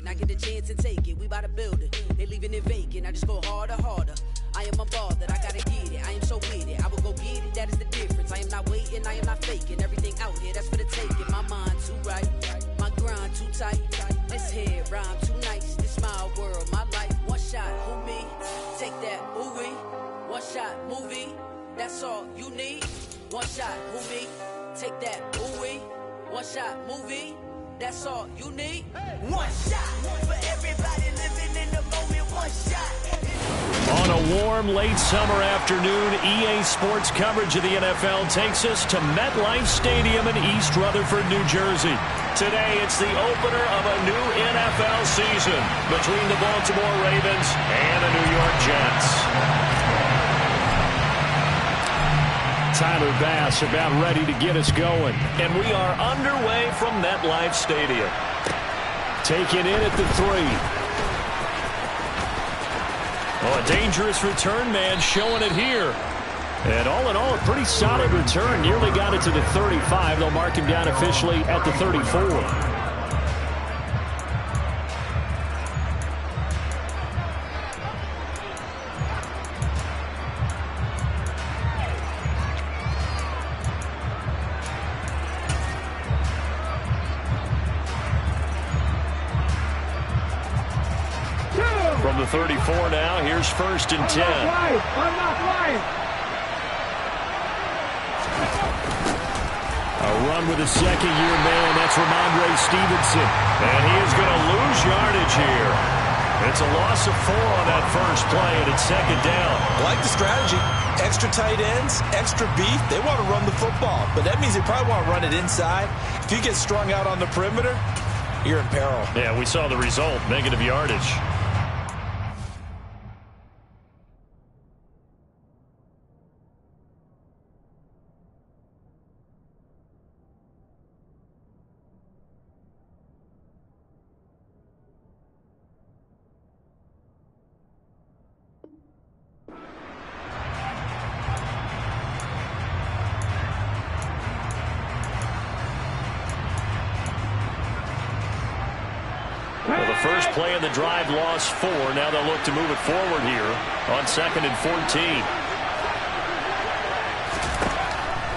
and I get a chance to take it. We bout to build it. They leaving it vacant. I just go harder, harder. I am unbothered. I gotta get it. I am so with it. I will go get it. That is the difference. I am not waiting. I am not faking. Everything out here, that's for the taking. My mind too right. My grind too tight. This head rhyme too nice. This my world, my life. One shot, who me? Take that, ooh wee. One shot, movie. That's all you need. One shot, who me? Take that, ooh wee. One shot, movie. That's all you need. One shot for everybody living in the moment. One shot. On a warm, late summer afternoon, EA Sports coverage of the NFL takes us to MetLife Stadium in East Rutherford, New Jersey. Today, it's the opener of a new NFL season between the Baltimore Ravens and the New York Jets. Tyler Bass about ready to get us going. And we are underway from MetLife Stadium. Taking in at the 3. Oh, a dangerous return man showing it here. And all in all, a pretty solid return. Nearly got it to the 35. They'll mark him down officially at the 34. From the 34 now, here's 1st and 10. I'm not lying. A run with a second-year man. That's Ramondre Stevenson. And he is going to lose yardage here. It's a loss of 4 on that first play, and it's 2nd down. I like the strategy. Extra tight ends, extra beef. They want to run the football, but that means they probably want to run it inside. If you get strung out on the perimeter, you're in peril. Yeah, we saw the result, negative yardage. Well, the first play of the drive lost 4. Now they'll look to move it forward here on 2nd and 14.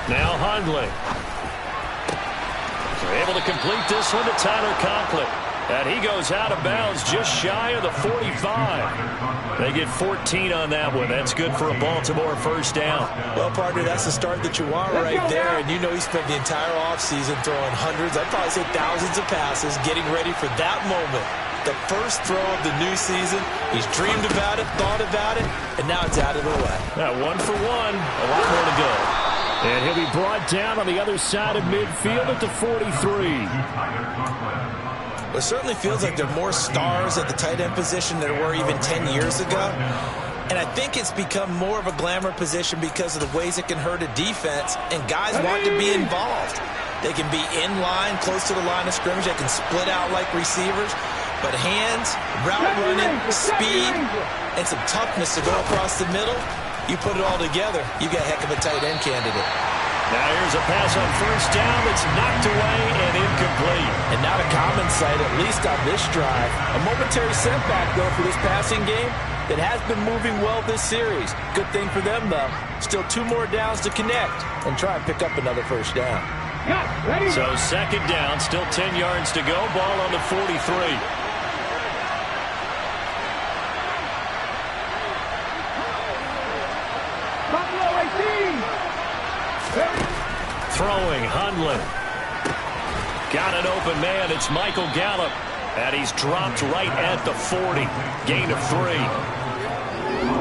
Now Hundley. They're able to complete this one to Tyler Conklin. And he goes out of bounds just shy of the 45. They get 14 on that one. That's good for a Baltimore first down. Well, partner, that's the start that you want right there. And you know he spent the entire offseason throwing hundreds, I'd probably say thousands of passes, getting ready for that moment. The first throw of the new season. He's dreamed about it, thought about it, and now it's out of the way. Now 1 for 1, a lot more to go. And he'll be brought down on the other side of midfield at the 43. It certainly feels like there are more stars at the tight end position than there were even 10 years ago. And I think it's become more of a glamour position because of the ways it can hurt a defense, and guys want to be involved. They can be in line, close to the line of scrimmage. They can split out like receivers. But hands, route running, speed, and some toughness to go across the middle, you put it all together, you got a heck of a tight end candidate. Now here's a pass on first down that's knocked away and incomplete. And not a common sight, at least on this drive. A momentary setback, though, for this passing game that has been moving well this series. Good thing for them, though. Still 2 more downs to connect and try and pick up another first down. So 2nd down, still 10 yards to go. Ball on the 43. Throwing, Hundley. Got an open man. It's Michael Gallup. And he's dropped right at the 40. Gain of 3.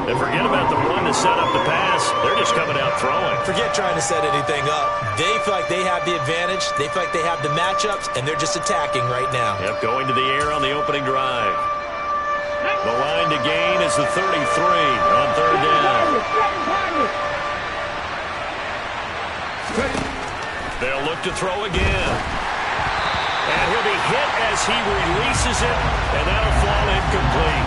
And forget about the run to set up the pass. They're just coming out throwing. Forget trying to set anything up. They feel like they have the advantage. They feel like they have the matchups, and they're just attacking right now. Yep, going to the air on the opening drive. The line to gain is the 33 on 3rd down. They'll look to throw again. And he'll be hit as he releases it, and that'll fall incomplete.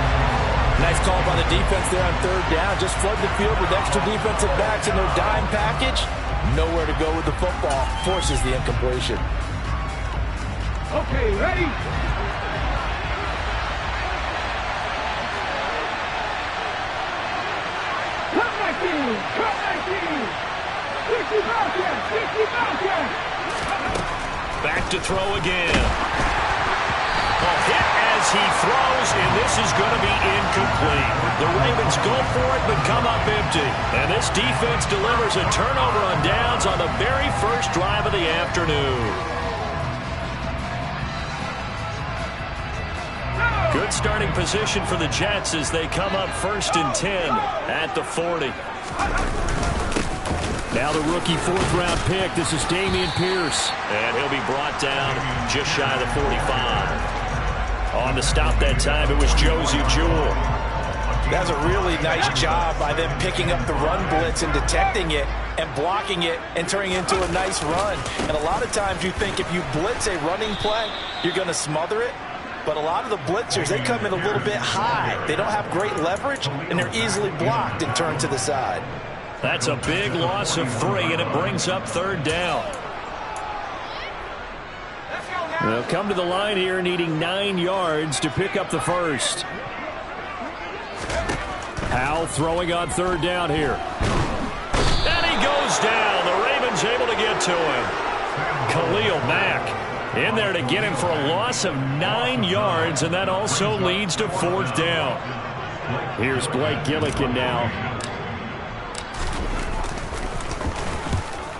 Nice call by the defense there on 3rd down. Just flood the field with extra defensive backs in their dime package. Nowhere to go with the football. Forces the incompletion. Okay, ready? Back to throw again. Hit as he throws, and this is going to be incomplete. The Ravens go for it, but come up empty. And this defense delivers a turnover on downs on the very first drive of the afternoon. Good starting position for the Jets as they come up 1st and 10 at the 40. Now the rookie 4th-round pick. This is Dameon Pierce. And he'll be brought down just shy of the 45. On the stop that time, it was Josey Jewell. That's a really nice job by them picking up the run blitz and detecting it and blocking it and turning it into a nice run. And a lot of times you think if you blitz a running play, you're going to smother it. But a lot of the blitzers, they come in a little bit high. They don't have great leverage, and they're easily blocked and turned to the side. That's a big loss of 3, and it brings up 3rd down. They'll come to the line here needing 9 yards to pick up the first. Howell throwing on 3rd down here. And he goes down. The Ravens able to get to him. Khalil Mack in there to get him for a loss of 9 yards, and that also leads to 4th down. Here's Blake Gillikin now.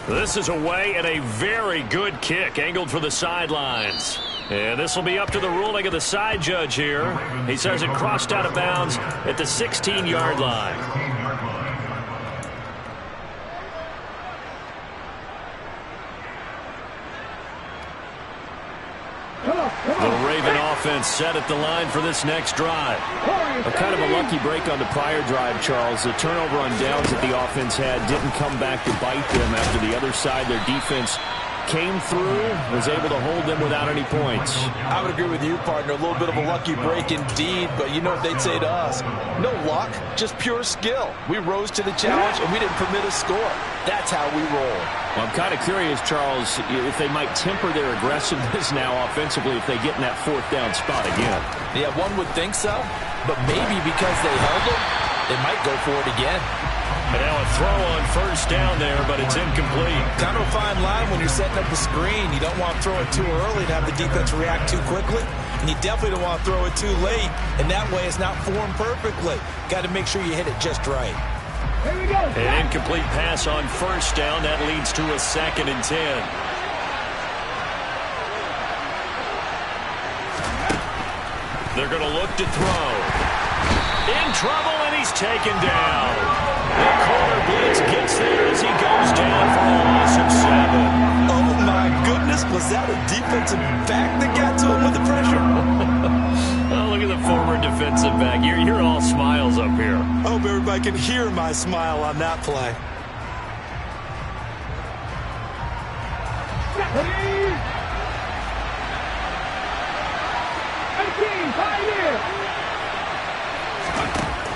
This is away and a very good kick angled for the sidelines. And this will be up to the ruling of the side judge here. He says it crossed out of bounds at the 16-yard line. The Raven offense set at the line for this next drive. Kind of a lucky break on the prior drive, Charles. The turnover on downs that the offense had didn't come back to bite them after the other side. Their defense came through, was able to hold them without any points. I would agree with you, partner. A little bit of a lucky break indeed, but you know what they'd say to us? No luck, just pure skill. We rose to the challenge, and we didn't permit a score. That's how we roll. Well, I'm kind of curious, Charles, if they might temper their aggressiveness now offensively if they get in that 4th down spot again. Yeah, one would think so, but maybe because they held them, they might go for it again. And now a throw on 1st down there, but it's incomplete. Kind of a fine line when you're setting up the screen. You don't want to throw it too early to have the defense react too quickly, and you definitely don't want to throw it too late, and that way it's not formed perfectly. Got to make sure you hit it just right. Here we go. An incomplete pass on 1st down. That leads to a 2nd and 10. They're going to look to throw. In trouble, and he's taken down. The corner blitz gets there as he goes down for a loss of 7. Oh, my goodness. Was that a defensive back that got to him with the pressure? Oh, look at the former defensive back. You're all smiles up here. I hope everybody can hear my smile on that play.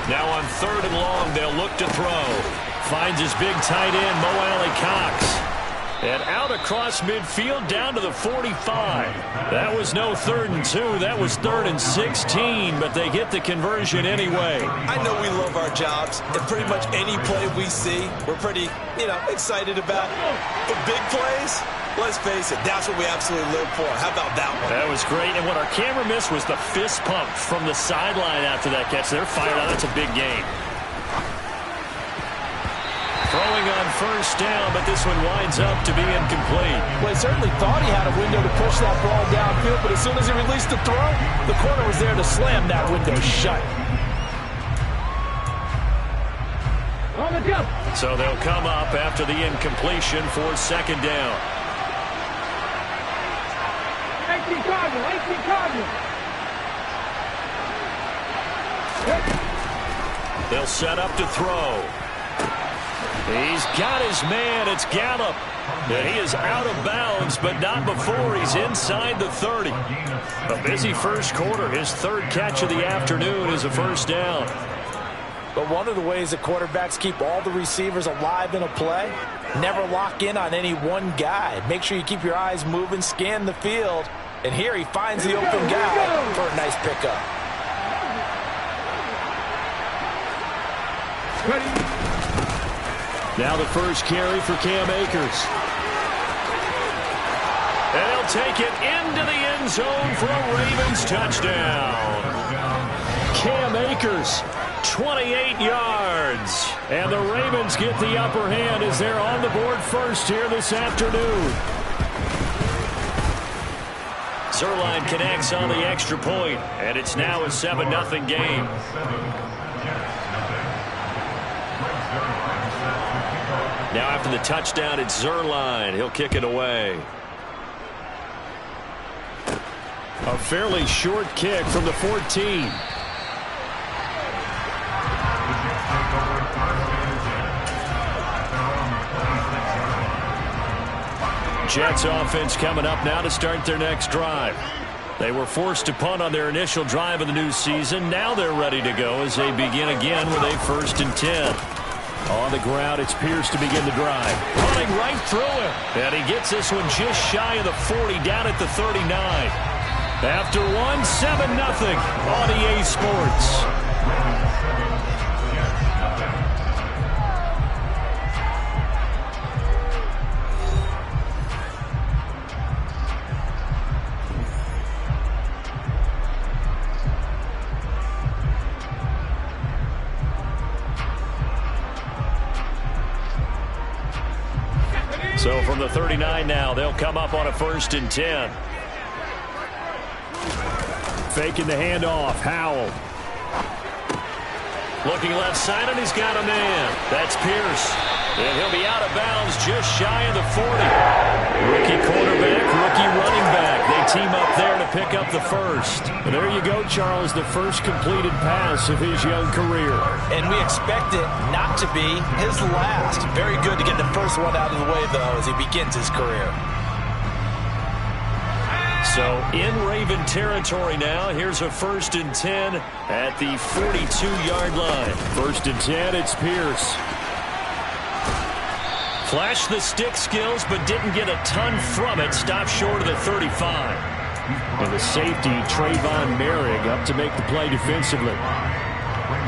Now on 3rd and long, they'll look to throw. Finds his big tight end, Mo Alley-Cox. And out across midfield down to the 45. That was no 3rd and 2. That was 3rd and 16, but they get the conversion anyway. I know we love our jobs, and pretty much any play we see, we're pretty, excited about. But big plays, let's face it, that's what we absolutely live for. How about that one? That was great, and what our camera missed was the fist pump from the sideline after that catch. They're fired out. That's a big game. Throwing on 1st down, but this one winds up to be incomplete. Well, he certainly thought he had a window to push that ball downfield, but as soon as he released the throw, the corner was there to slam that window shut. So they'll come up after the incompletion for 2nd down. 18 Cardinal. They'll set up to throw. He's got his man. It's Gallup. And he is out of bounds, but not before he's inside the 30. A busy first quarter. His 3rd catch of the afternoon is a 1st down. But one of the ways that quarterbacks keep all the receivers alive in a play, never lock in on any one guy. Make sure you keep your eyes moving, scan the field. And here he finds the open guy for a nice pickup. Now the first carry for Cam Akers. And he'll take it into the end zone for a Ravens touchdown. Cam Akers, 28 yards. And the Ravens get the upper hand as they're on the board first here this afternoon. Zuerlein connects on the extra point, and it's now a 7-0 game. Now after the touchdown, it's Zuerlein. He'll kick it away. A fairly short kick from the 14. Jets offense coming up now to start their next drive. They were forced to punt on their initial drive of the new season. Now they're ready to go as they begin again with a 1st and 10. On the ground, it's Pierce to begin the drive. Running right through him. And he gets this one just shy of the 40, down at the 39. After 7-0 on EA Sports. So from the 39 now, they'll come up on a 1st and 10. Faking the handoff, Howell. Looking left side, and he's got a man. That's Pierce. And he'll be out of bounds just shy of the 40. Rookie quarterback, rookie running back. They team up there to pick up the first. And there you go, Charles, the first completed pass of his young career. And we expect it not to be his last. Very good to get the first one out of the way, though, as he begins his career. So in Raven territory now. Here's a 1st and 10 at the 42-yard line. 1st and 10, it's Pierce. Flashed the stick skills, but didn't get a ton from it. Stopped short of the 35. And the safety, Trayvon Merrick, up to make the play defensively.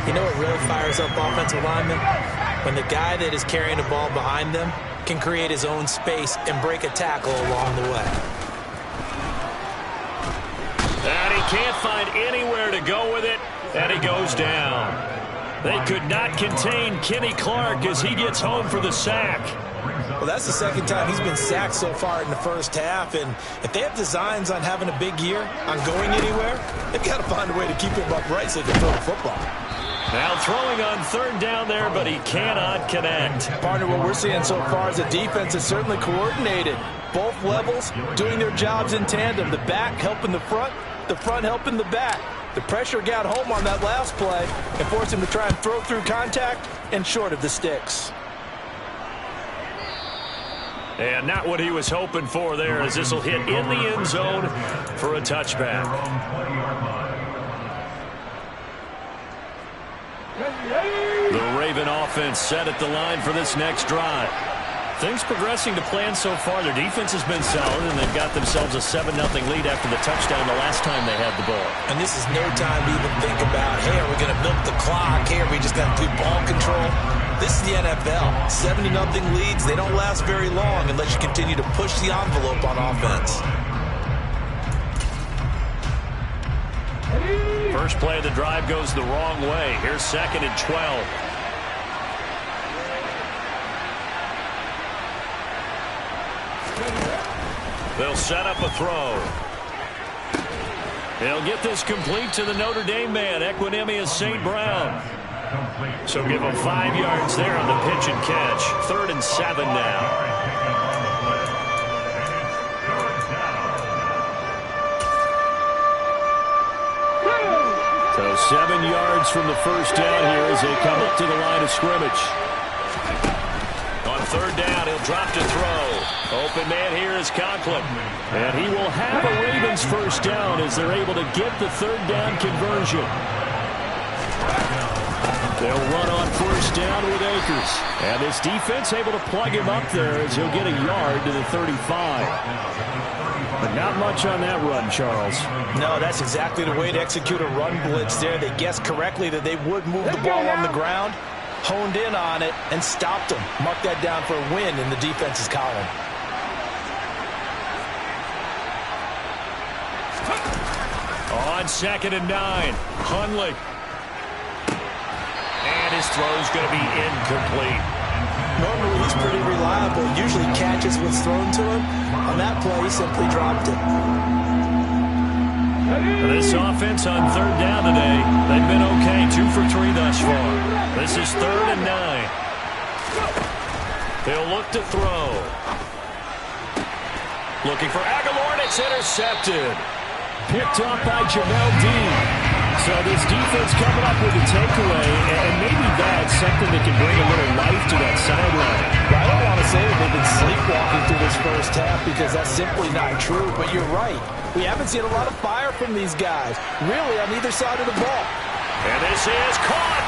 You know what really fires up offensive linemen? When the guy that is carrying the ball behind them can create his own space and break a tackle along the way. And he can't find anywhere to go with it, and he goes down. They could not contain Kenny Clark as he gets home for the sack. Well, that's the second time he's been sacked so far in the first half, and if they have designs on having a big year, on going anywhere, they've got to find a way to keep him upright so they can throw the football. Now throwing on 3rd down there, but he cannot connect. Partner, what we're seeing so far is the defense is certainly coordinated. Both levels doing their jobs in tandem. The back helping the front helping the back. The pressure got home on that last play and forced him to try and throw through contact and short of the sticks. And not what he was hoping for there, as this will hit in the end zone for a touchback. The Raven offense set at the line for this next drive. Things progressing to plan so far. Their defense has been solid, and they've got themselves a 7-0 lead after the touchdown the last time they had the ball. And this is no time to even think about, hey, are we going to milk the clock? Hey, are we just going to do ball control? This is the NFL. 7-0 leads, they don't last very long unless you continue to push the envelope on offense. First play of the drive goes the wrong way. Here's 2nd and 12. They'll set up a throw. They'll get this complete to the Notre Dame man, Equanimeous St. Brown. So give him 5 yards there on the pitch and catch. 3rd and 7 now. So 7 yards from the first down here as they come up to the line of scrimmage. On 3rd down, he'll drop to throw. Open man here is Conklin. And he will have a Ravens first down as they're able to get the 3rd down conversion. They'll run on 1st down with Akers. And this defense able to plug him up there as he'll get a yard to the 35. But not much on that run, Charles. No, that's exactly the way to execute a run blitz there. They guessed correctly that they would move the ball on the ground. honed in on it and stopped them. Mark that down for a win in the defense's column. On 2nd and 9, Hundley. And his throw's going to be incomplete. Normally he's pretty reliable. Usually catches what's thrown to him. On that play, he simply dropped it. This offense on 3rd down today, they've been okay. 2 for 3 thus far. This is 3rd and 9. They'll look to throw. Looking for Aguilar, and it's intercepted. Picked up by Jamel Dean. So this defense coming up with a takeaway, and maybe that's something that can bring a little life to that sideline. I don't want to say that they've been sleepwalking through this first half because that's simply not true, but you're right. We haven't seen a lot of fire from these guys, really on either side of the ball. And this is caught,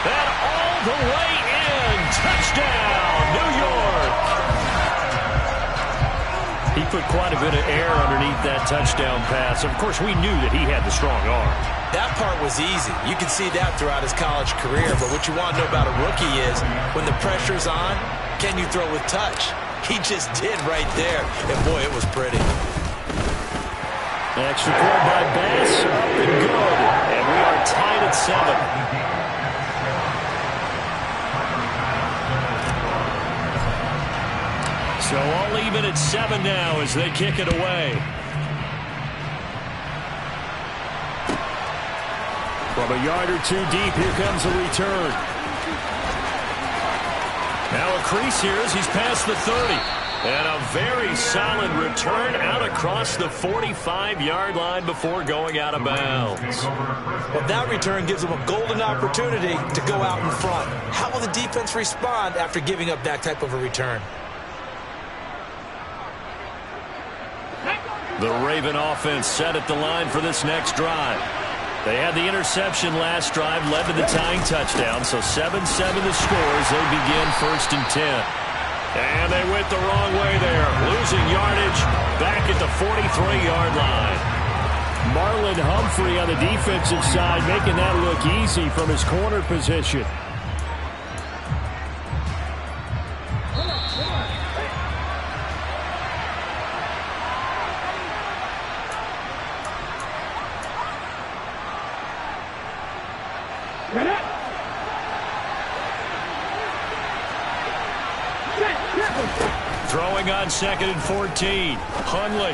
and all the way in. Touchdown, New York. He put quite a bit of air underneath that touchdown pass. Of course, we knew that he had the strong arm. That part was easy. You can see that throughout his college career. But what you want to know about a rookie is when the pressure's on, can you throw with touch? He just did right there. And, boy, it was pretty. Extra point by Bass. Up and good. And we are tied at 7. So all even at 7 now as they kick it away. From a yard or 2 deep, here comes a return. Now a crease here as he's past the 30. And a very solid return out across the 45-yard line before going out of bounds. Well, that return gives them a golden opportunity to go out in front. How will the defense respond after giving up that type of a return? The Raven offense set at the line for this next drive. They had the interception last drive, led to the tying touchdown, so 7-7 the score as they begin 1st and 10. And they went the wrong way there, losing yardage back at the 43-yard line. Marlon Humphrey on the defensive side making that look easy from his corner position. Throwing on 2nd and 14. Hundley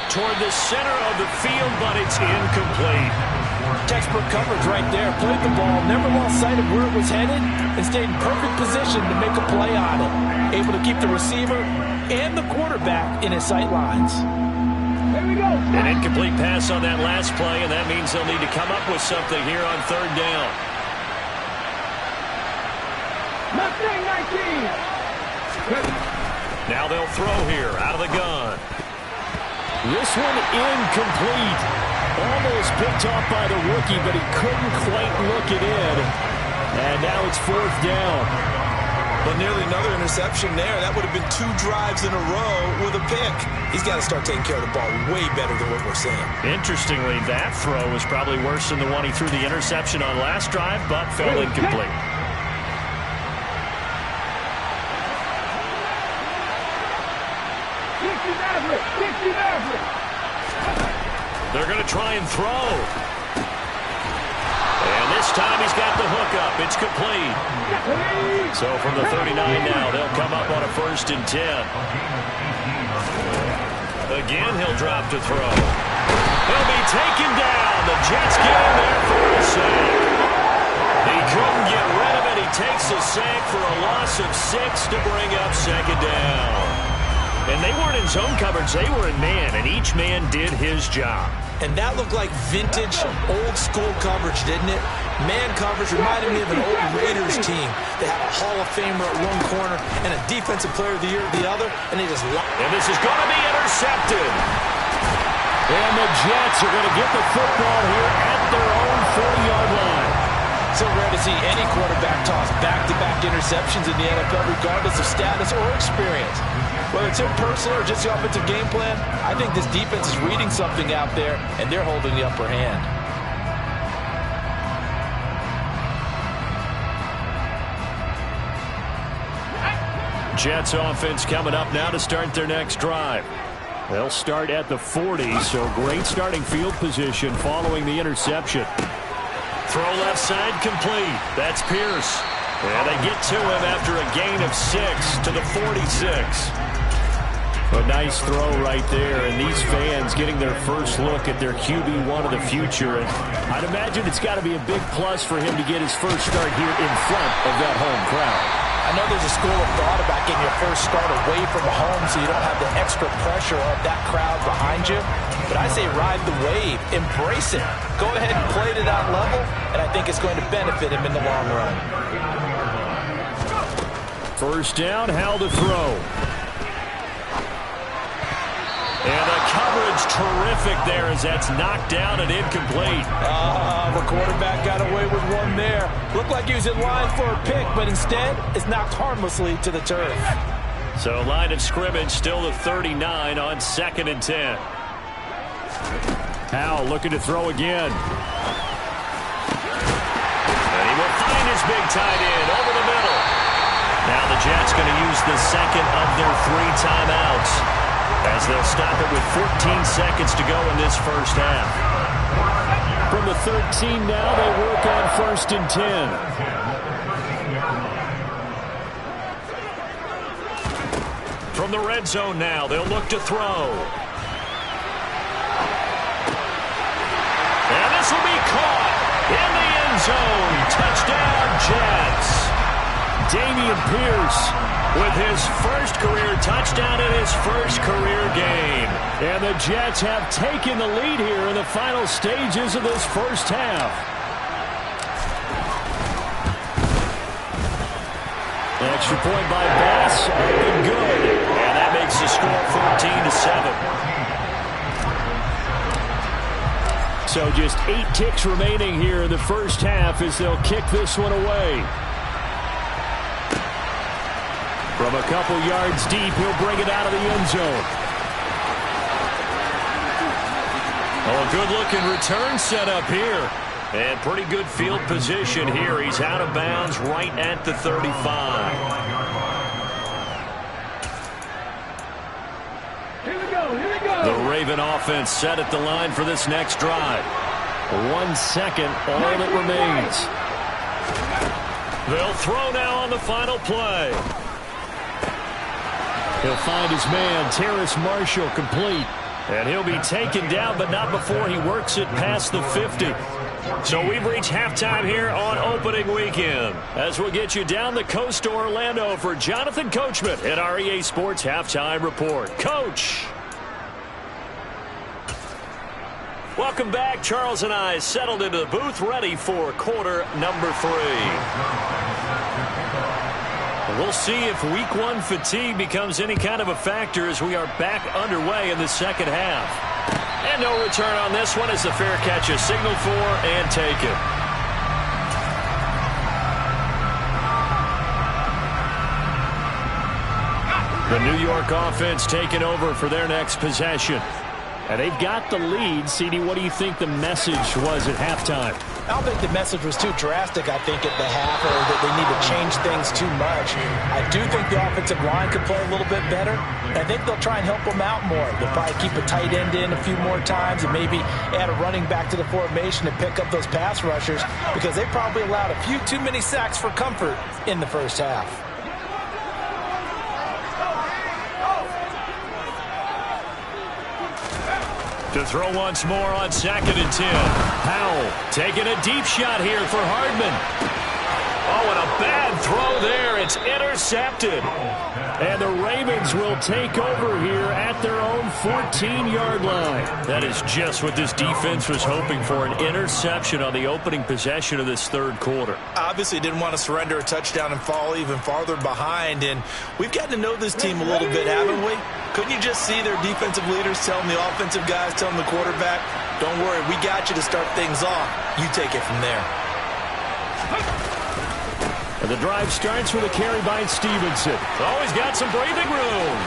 toward the center of the field, but it's incomplete. Textbook coverage right there. Played the ball, never lost sight of where it was headed, and stayed in perfect position to make a play on it. Able to keep the receiver and the quarterback in his sight lines. Here we go. An incomplete pass on that last play, and that means they'll need to come up with something here on 3rd down. Mustang 19. Now they'll throw here out of the gun. This one incomplete. Almost picked off by the rookie, but he couldn't quite look it in. And now it's 4th down. But nearly another interception there. That would have been 2 drives in a row with a pick. He's got to start taking care of the ball way better than what we're seeing. Interestingly, that throw was probably worse than the one he threw the interception on last drive, but fell incomplete. They're going to try and throw. And this time he's got the hookup. It's complete. So from the 39 now, they'll come up on a 1st and 10. Again, he'll drop to throw. He'll be taken down. The Jets get in there for a sack. He couldn't get rid of it. He takes a sack for a loss of 6 to bring up 2nd down. And they weren't in zone coverage. They were in man, and each man did his job. And that looked like vintage, old-school coverage, didn't it? Man coverage reminded me of an old Raiders team. They had a Hall of Famer at one corner and a Defensive Player of the Year at the other, and they just... And this is going to be intercepted. And the Jets are going to get the football here at their own 40-yard line. So rare to see any quarterback toss back-to-back interceptions in the NFL, regardless of status or experience. Whether it's him personally or just the offensive game plan, I think this defense is reading something out there, and they're holding the upper hand. Jets offense coming up now to start their next drive. They'll start at the 40, so great starting field position following the interception. Throw left side complete. That's Pierce. And they get to him after a gain of 6 to the 46. A nice throw right there, and these fans getting their first look at their QB1 of the future. And I'd imagine it's got to be a big plus for him to get his first start here in front of that home crowd. I know there's a school of thought about getting your first start away from home so you don't have the extra pressure of that crowd behind you. But I say ride the wave. Embrace it. Go ahead and play to that level, and I think it's going to benefit him in the long run. First down, Howell to throw. And the coverage terrific there as that's knocked down and incomplete. The quarterback got away with one there. Looked like he was in line for a pick, but instead it's knocked harmlessly to the turf. So line of scrimmage still to 39 on 2nd and 10. Howell looking to throw again. And he will find his big tight end over the middle. Now the Jets going to use the second of their 3 timeouts, as they'll stop it with 14 seconds to go in this first half. From the 13 now, they work on 1st and 10. From the red zone now, they'll look to throw. And this will be caught in the end zone. Touchdown, Jets. Dameon Pierce with his first career touchdown in his first career game. And the Jets have taken the lead here in the final stages of this first half. Extra point by Bass, up and good. And that makes the score 14-7. So just 8 ticks remaining here in the first half as they'll kick this one away. From a couple yards deep, he'll bring it out of the end zone. Oh, a good-looking return set up here. And pretty good field position here. He's out of bounds right at the 35. Here we go, here we go. The Raven offense set at the line for this next drive. 1 second, all that remains. They'll throw now on the final play. He'll find his man, Terrace Marshall, complete. And he'll be taken down, but not before he works it past the 50. So we've reached halftime here on opening weekend, as we'll get you down the coast to Orlando for Jonathan Coachman at our EA Sports Halftime Report. Coach! Welcome back. Charles and I settled into the booth, ready for quarter number 3. We'll see if week 1 fatigue becomes any kind of a factor as we are back underway in the second half. And no return on this one as the fair catch is signaled for and taken. The New York offense taking over for their next possession. And they've got the lead. CD, what do you think the message was at halftime? I don't think the message was too drastic, I think, at the half, or that they need to change things too much. I do think the offensive line could play a little bit better. I think they'll try and help them out more. They'll probably keep a tight end in a few more times and maybe add a running back to the formation and pick up those pass rushers, because they probably allowed a few too many sacks for comfort in the first half. To throw once more on 2nd and 10. Howell taking a deep shot here for Hardman. Oh, and a bad throw there. It's intercepted. And the Ravens will take over here at their own 14-yard line. That is just what this defense was hoping for, an interception on the opening possession of this third quarter. Obviously didn't want to surrender a touchdown and fall even farther behind. And we've gotten to know this team a little bit, haven't we? Couldn't you just see their defensive leaders telling the offensive guys, telling the quarterback, don't worry, we got you to start things off. You take it from there. And the drive starts with a carry by Stevenson. Oh, he's got some breathing room.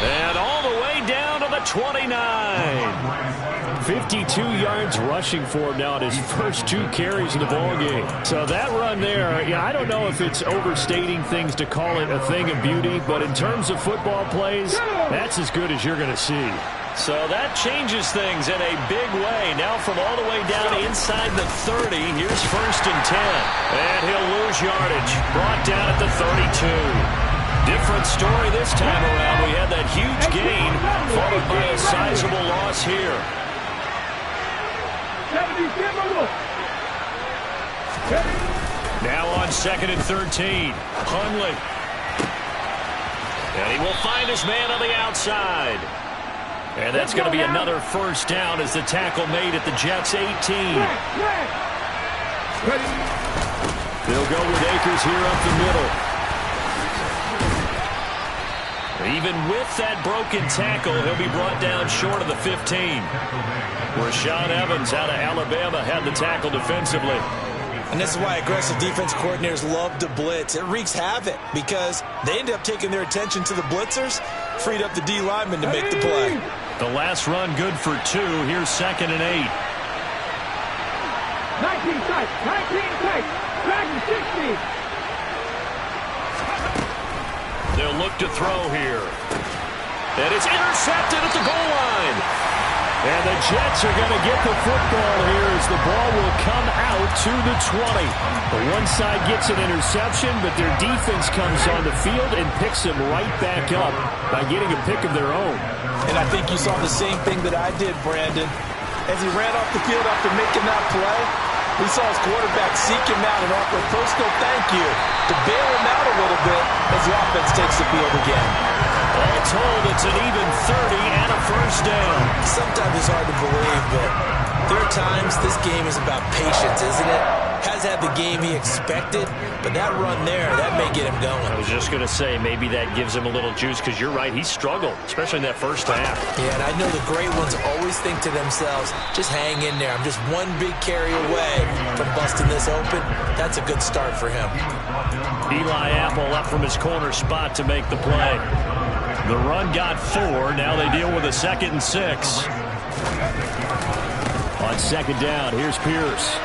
And all the way down to the 29. 52 yards rushing for him now in his first 2 carries in the ballgame. So that run there, I don't know if it's overstating things to call it a thing of beauty, but in terms of football plays, that's as good as you're going to see. So that changes things in a big way. Now from all the way down inside the 30, here's 1st and 10. And he'll lose yardage. Brought down at the 32. Different story this time around. We had that huge gain followed by a sizable loss here. Now on 2nd and 13. Hundley. And he will find his man on the outside. And that's going to be another 1st down as the tackle made at the Jets' 18. They'll go with Akers here up the middle. Even with that broken tackle, he'll be brought down short of the 15. Rashaan Evans out of Alabama had the tackle defensively. And this is why aggressive defense coordinators love to blitz. It wreaks havoc because they end up taking their attention to the blitzers, freed up the D lineman to make the play. The last run good for 2. Here's 2nd and 8. 19 tight, back to 60. They'll look to throw here. And it's intercepted at the goal line. And the Jets are going to get the football here as the ball will come out to the 20. The one side gets an interception, but their defense comes on the field and picks them right back up by getting a pick of their own. And I think you saw the same thing that I did, Brandon. As he ran off the field after making that play, we saw his quarterback seek him out and offer a personal thank you to bail him out a little bit as the offense takes the field again. All told, it's an even 30 and a 1st down. Sometimes it's hard to believe, but there are times this game is about patience, isn't it? Has had the game he expected, but that run there, that may get him going. I was just going to say, maybe that gives him a little juice, because you're right, he struggled, especially in that 1st half. Yeah, and I know the great ones always think to themselves, just hang in there. I'm just one big carry away from busting this open. That's a good start for him. Eli Apple up from his corner spot to make the play. The run got 4. Now they deal with a 2nd and 6. On 2nd down, here's Pierce.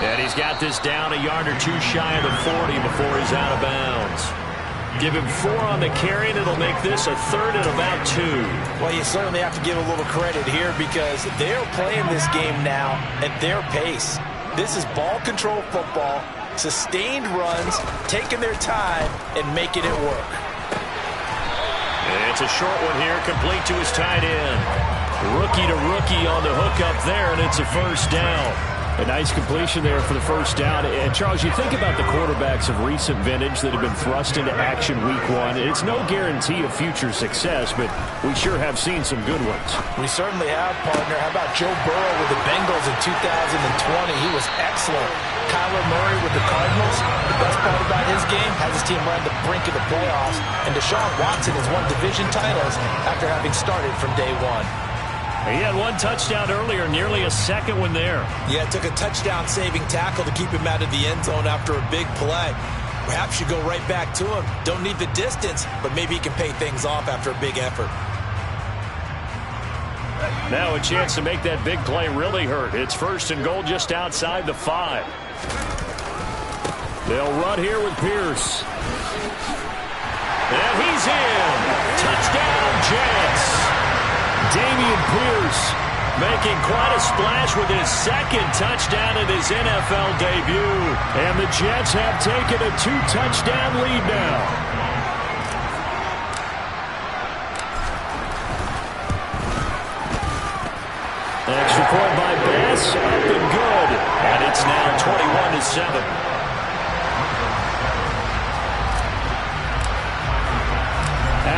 And he's got this down a yard or 2 shy of the 40 before he's out of bounds. Give him 4 on the carry, and it'll make this a 3rd and about 2. Well, you certainly have to give a little credit here because they're playing this game now at their pace. This is ball control football, sustained runs, taking their time, and making it work. And it's a short one here, complete to his tight end. Rookie to rookie on the hook up there, and it's a 1st down. A nice completion there for the 1st down. And Charles, you think about the quarterbacks of recent vintage that have been thrust into action week 1. It's no guarantee of future success, but we sure have seen some good ones. We certainly have, partner. How about Joe Burrow with the Bengals in 2020? He was excellent. Kyler Murray with the Cardinals. The best part about his game has his team right on the brink of the playoffs. And Deshaun Watson has won division titles after having started from day 1. He had 1 touchdown earlier, nearly a 2nd one there. Yeah, it took a touchdown-saving tackle to keep him out of the end zone after a big play. Perhaps you go right back to him. Don't need the distance, but maybe he can pay things off after a big effort. Now a chance to make that big play really hurt. It's 1st and goal just outside the 5. They'll run here with Pierce. And he's in. Touchdown, Jets. Damian Pierce making quite a splash with his 2nd touchdown in his NFL debut. And the Jets have taken a 2-touchdown lead now. Extra point by Bass, up and good. And it's now 21-7.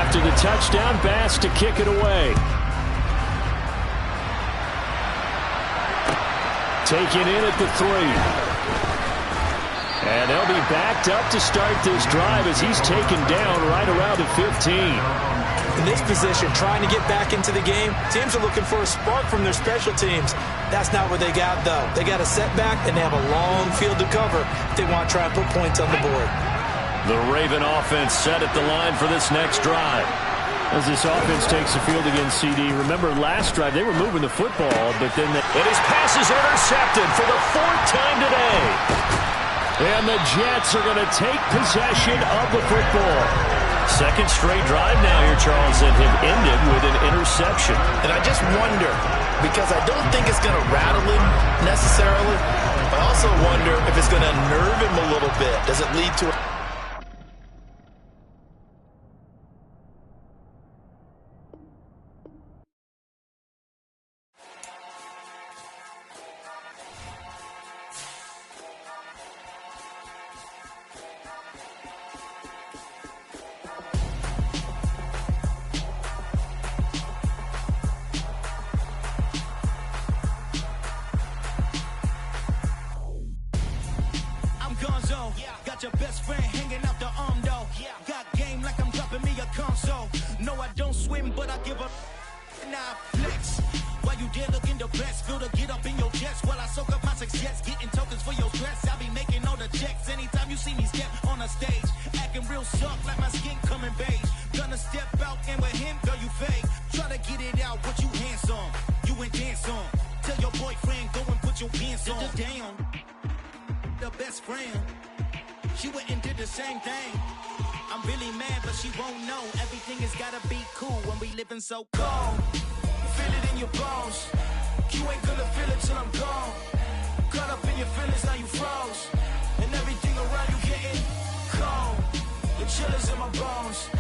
After the touchdown, Bass to kick it away. Taken in at the 3. And they'll be backed up to start this drive as he's taken down right around the 15. In this position, trying to get back into the game, teams are looking for a spark from their special teams. That's not what they got, though. They got a setback, and they have a long field to cover if they want to try and put points on the board. The Raven offense set at the line for this next drive. As this offense takes the field against CD. Remember last drive, they were moving the football, but then and his pass is intercepted for the 4th time today. And the Jets are going to take possession of the football. Second straight drive now here, Charles, that have ended with an interception. And I just wonder, because I don't think it's going to rattle him necessarily, I also wonder if it's going to unnerve him a little bit. Does it lead to got your best friend hanging out the arm though. Got game like I'm dropping me a console. No, I don't swim, but I give up. Nah, flex. While you there looking depressed, feel the get up in your chest while I soak up my success, getting tokens for your stress. I be making all the checks anytime you see me step on a stage, acting real soft like my skin coming beige. Gonna step out and with him, girl, you fake. Try to get it out, what you handsome, you ain't dance on. Tell your boyfriend go and put your pants on. Damn, the best friend. She went and did the same thing. I'm really mad, but she won't know. Everything has gotta be cool when we living so cold. Feel it in your bones. You ain't gonna feel it till I'm gone. Caught up in your feelings, now you froze. And everything around you getting cold. The chill is in my bones.